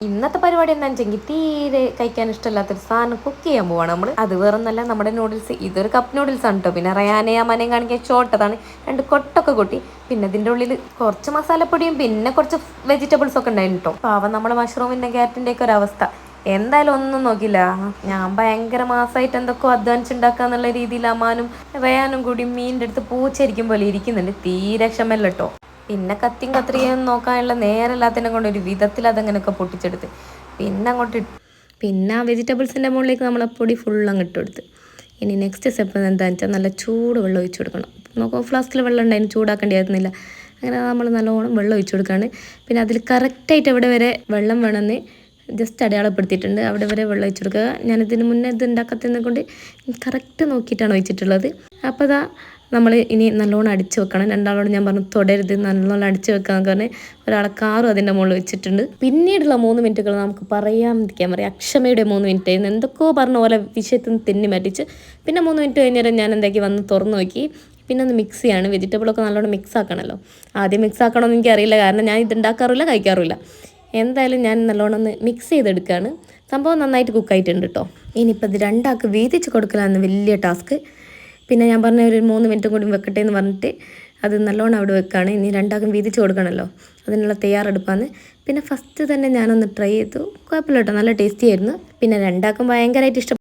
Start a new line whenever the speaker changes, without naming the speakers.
ഇന്നത്തെ പരിപാടി എന്താണെന്ന് വെച്ചെങ്കിൽ തീരെ കഴിക്കാൻ ഇഷ്ടമില്ലാത്തൊരു സാധനം കുക്ക് ചെയ്യാൻ പോവാണ് നമ്മൾ. അത് വേറൊന്നല്ല, നമ്മുടെ നൂഡിൽസ്. ഇതൊരു കപ്പ് നൂഡിൽസ് ആണ് കേട്ടോ. പിന്നെ റയാനെയും അമ്മനെയും കാണിക്കാൻ ചോട്ടതാണ്. 2 കൊട്ടൊക്കെ കൊട്ടി. പിന്നെ ഇതിൻ്റെ ഉള്ളിൽ കുറച്ച് മസാലപ്പൊടിയും പിന്നെ കുറച്ച് വെജിറ്റബിൾസ് ഒക്കെ ഉണ്ടായിരുന്നു കേട്ടോ. പാവം നമ്മളെ മഷ്റൂമിൻ്റെ ക്യാരറ്റിൻ്റെ ഒക്കെ ഒരു അവസ്ഥ എന്തായാലും ഒന്നും നോക്കില്ല. ഞാൻ ഭയങ്കര മാസമായിട്ട് എന്തൊക്കെയോ അധ്വാനിച്ചുണ്ടാക്കാന്നുള്ള രീതിയിൽ അമ്മാനും റയാനും കൂടി മീനിൻ്റെ അടുത്ത് പൂച്ചരിക്കും പോലെ ഇരിക്കുന്നുണ്ട്. തീരെ ക്ഷമല്ല കേട്ടോ. പിന്നെ കത്തിയും കത്രികയും നോക്കാനുള്ള നേരമില്ലാത്തതിനെ കൊണ്ട് ഒരു വിധത്തിൽ അതങ്ങനെയൊക്കെ പൊട്ടിച്ചെടുത്ത് പിന്നെ അങ്ങോട്ട് പിന്നെ ആ വെജിറ്റബിൾസിൻ്റെ മുകളിലേക്ക് നമ്മൾ ആ പൊടി ഫുൾ അങ്ങോട്ട് കൊടുത്ത്. ഇനി നെക്സ്റ്റ് സ്റ്റെപ്പ് എന്താണെന്ന് വെച്ചാൽ നല്ല ചൂട് വെള്ളം ഒഴിച്ച് കൊടുക്കണം. നമുക്ക് ഫ്ലാസ്കിൽ വെള്ളം ഉണ്ടായിരുന്നു, ചൂടാക്കേണ്ടിയായിരുന്നില്ല. അങ്ങനെ നമ്മൾ നല്ലോണം വെള്ളം ഒഴിച്ച് കൊടുക്കുകയാണ്. പിന്നെ അതിൽ കറക്റ്റായിട്ട് എവിടെ വരെ വെള്ളം വേണമെന്ന് ജസ്റ്റ് അടയാളപ്പെടുത്തിയിട്ടുണ്ട്. അവിടെ വരെ വെള്ളം ഒഴിച്ച് കൊടുക്കുക. ഞാനിതിന് മുന്നേ ഇത് ഉണ്ടാക്കാത്തതിനെ കൊണ്ട് കറക്റ്റ് നോക്കിയിട്ടാണ് ഒഴിച്ചിട്ടുള്ളത്. അപ്പോൾ ഇതാ നമ്മൾ ഇനി നല്ലോണം അടിച്ച് വെക്കണം. രണ്ടാളോട് ഞാൻ പറഞ്ഞു തൊടരുത്, നല്ലോണം അടിച്ച് വെക്കാമെന്ന് പറഞ്ഞ് ഒരാളെ കാറും അതിൻ്റെ മുകളിൽ വെച്ചിട്ടുണ്ട്. പിന്നീടുള്ള 3 മിനിറ്റുകൾ നമുക്ക് പറയാതിരിക്കാൻ പറയാം അക്ഷമയുടെ 3 മിനിറ്റ് ആയിരുന്നു. എന്തൊക്കെയോ പറഞ്ഞ പോലെ വിഷയത്തിൽ നിന്ന് തെന്നി മാറ്റിച്ച്. പിന്നെ 3 മിനിറ്റ് കഴിഞ്ഞേരം ഞാൻ എന്താക്കി വന്ന് തുറന്ന് നോക്കി. പിന്നെ ഒന്ന് മിക്സ് ചെയ്യാണ്. വെജിറ്റബിളൊക്കെ നല്ലോണം മിക്സ് ആക്കണമല്ലോ. ആദ്യം മിക്സ് ആക്കണമെന്ന് എനിക്കറിയില്ല, കാരണം ഞാൻ ഇത് ഉണ്ടാക്കാറില്ല, കഴിക്കാറില്ല. എന്തായാലും ഞാൻ നല്ലോണം ഒന്ന് മിക്സ് ചെയ്തെടുക്കുകയാണ്. സംഭവം നന്നായിട്ട് കുക്കായിട്ടുണ്ട് കേട്ടോ. ഇനിയിപ്പോൾ ഇത് രണ്ടാൾക്ക് വീതിച്ച് കൊടുക്കലാണ് വലിയ ടാസ്ക്. പിന്നെ ഞാൻ പറഞ്ഞ ഒരു 3 മിനിറ്റും കൂടി വെക്കട്ടെ എന്ന് പറഞ്ഞിട്ട് അത് നല്ലോണം അവിടെ വെക്കുകയാണ്. ഇനി രണ്ടാൾക്കും വീതിച്ച് കൊടുക്കണമല്ലോ, അതിനുള്ള തയ്യാറെടുപ്പാണ്. പിന്നെ ഫസ്റ്റ് തന്നെ ഞാനൊന്ന് ട്രൈ ചെയ്തു, കുഴപ്പമില്ല കേട്ടോ, നല്ല ടേസ്റ്റി ആയിരുന്നു. പിന്നെ രണ്ടാൾക്കും ഭയങ്കരമായിട്ട് ഇഷ്ടം